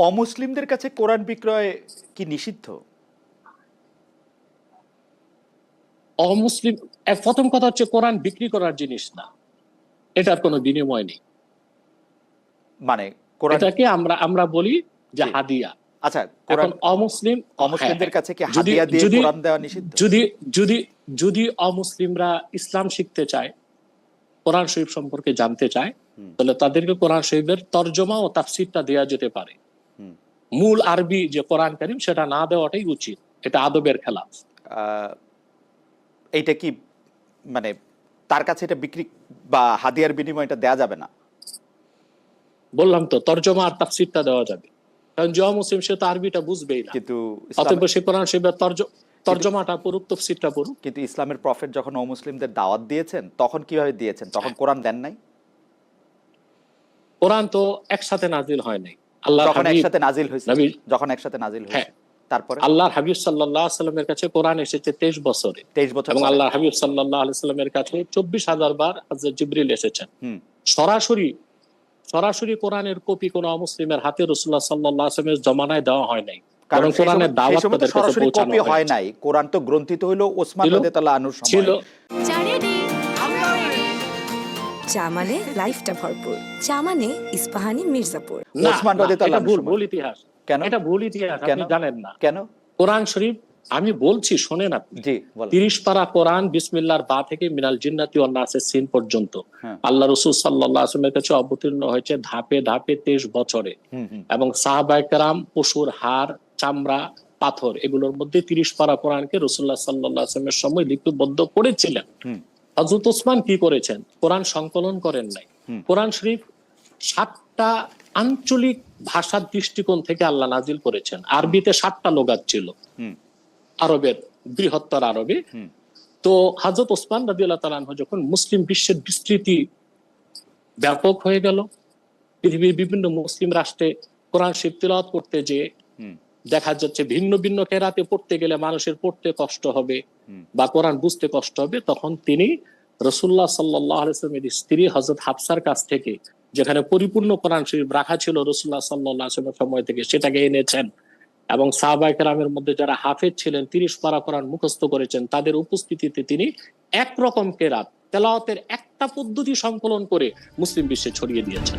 অমুসলিমদের কাছে কোরআন বিক্রয় কি নিষিদ্ধ? অমুসলিম, প্রথম কথা হচ্ছে কোরআন বিক্রি করার জিনিস না, এটার কোনো বিনিময় নেই। মানে কোরআন এটাকে আমরা বলি যে হাদিয়া। আচ্ছা, এখন অমুসলিমদের কাছে কি যদি হাদিয়া দিয়ে যদি কোরআন দেওয়া নিষিদ্ধ? যদি যদি যদি অমুসলিমরা ইসলাম শিখতে চায়, কোরআন শরীফ সম্পর্কে জানতে চায়, তাহলে তাদেরকে কোরআন শরীফের তর্জমা ও তাফসীরটা দেওয়া যেতে পারে। মূল আরবি যে কোরআন কারীম সেটা না দেওয়াটাই উচিত, এটা আদবের খেলাফ। এইটা কি মানে তার কাছে এটা বিক্রি বা হাদিয়ার বিনিময়ে এটা দেওয়া যাবে না? বললাম তো, তর্জমা আর তাফসীরটা দেওয়া যাবে, কারণ যে মুসলিম সে তো আরবিটা বুঝবেই না, কিন্তু অতএব সে কোরআন শরীফের তর্জমাটা পড়ুক, তাফসীরটা পড়ুক। কিন্তু ইসলামের প্রফেট যখন অমুসলিমদের দাওয়াত দিয়েছেন তখন কিভাবে দিয়েছেন? তখন কোরআন দেন নাই? কোরআন তো একসাথে নাজিল হয় নাই। আল্লাহ যখন একসাথে নাজিল হয়েছে, তারপরে আল্লাহর হাবিব সাল্লাল্লাহু আলাইহি সাল্লামের কাছে কোরআন এসেছে 23 বছরে, 23 বছর, এবং আল্লাহর হাবিব সাল্লাল্লাহু আলাইহি সাল্লামের কাছে 24,000 বার হযরত জিবরিল এসেছেন। সরাসরি কোরআনের কপি কোন মুসলিমের হাতে রাসূলুল্লাহ সাল্লাল্লাহু আলাইহি ওয়াসাল্লামের জমানায় দেওয়া হয় নাই, কারণ কোরআনের দাওয়াত তাদের কাছে পৌঁছানো হয় নাই। কোরআন তো গ্রন্থিত হলো ওসমান রাদিয়াল্লাহু আনহুর সময় ছিল। চা মানে লাইফটা ভরপুর, চা মানে ইস্পাহানি মির্জাপুর। ওসমান রাদিয়াল্লাহু আনহু ভুল ইতিহাস। কেন? এটা ভুল ইতিহাস, আপনি জানেন না কেন? কোরআন শরীফ আমি বলছি, শোনেন আপনি। জি, বলেন। 30 পারা কোরআন বিসমিল্লাহর বা থেকে মিনাল জিন্নাতি ওয়ান নাসের সিন পর্যন্ত আল্লাহ রাসূল সাল্লাল্লাহু আলাইহি ওয়াসাল্লামের কাছে অবতীর্ণ হয়েছে ধাপে ধাপে 23 বছরে, এবং সাহাবায়ে কেরাম পশুর হাড়, চামড়া, পাথর এগুলোর মধ্যে 30 পারা কোরআনকে রাসূলুল্লাহ সাল্লাল্লাহু আলাইহি ওয়াসাল্লামের সময় লিপিবদ্ধ করেছিলেন। হযরত ওসমান কি করেছেন? কোরআন সংকলন করেন নাই। কোরআন শরীফ 7টা আঞ্চলিক ভাষার দৃষ্টিকোণ থেকে আল্লাহ নাজিল করেছেন। আরবিতে 7টা লুগাত ছিল, আরবের বৃহত্তর আরবে। তো হযরত ওসমান রাদিয়াল্লাহু তাআলা আনহু যখন মুসলিম বিশ্বের বিস্তৃতি ব্যাপক হয়ে গেল, পৃথিবীর বিভিন্ন মুসলিম রাষ্ট্রে কোরআন শরীফ তিলাওয়াত করতে যে দেখা যাচ্ছে ভিন্ন ভিন্ন কেরাতে পড়তে গেলে মানুষের পড়তে কষ্ট হবে বা কোরআন বুঝতে কষ্ট হবে, তখন তিনি রাসূলুল্লাহ সাল্লাল্লাহু আলাইহি ওয়াসাল্লামের স্ত্রী হযরত হাফসার কাছ থেকে, যেখানে পরিপূর্ণ কোরআন শরীফ রাখা ছিল রাসূলুল্লাহ সাল্লাল্লাহু আলাইহি ওয়াসাল্লামের সময় থেকে, সেটাকে এনেছেন। এবং সাহাবায়ে কেরামের মধ্যে যারা হাফেজ ছিলেন, 30 পারা কোরআন মুখস্থ করেছেন, তাদের উপস্থিতিতে তিনি একরকম কেরাত তেলাওয়াতের একটা পদ্ধতি সংকলন করে মুসলিম বিশ্বে ছড়িয়ে দিয়েছেন।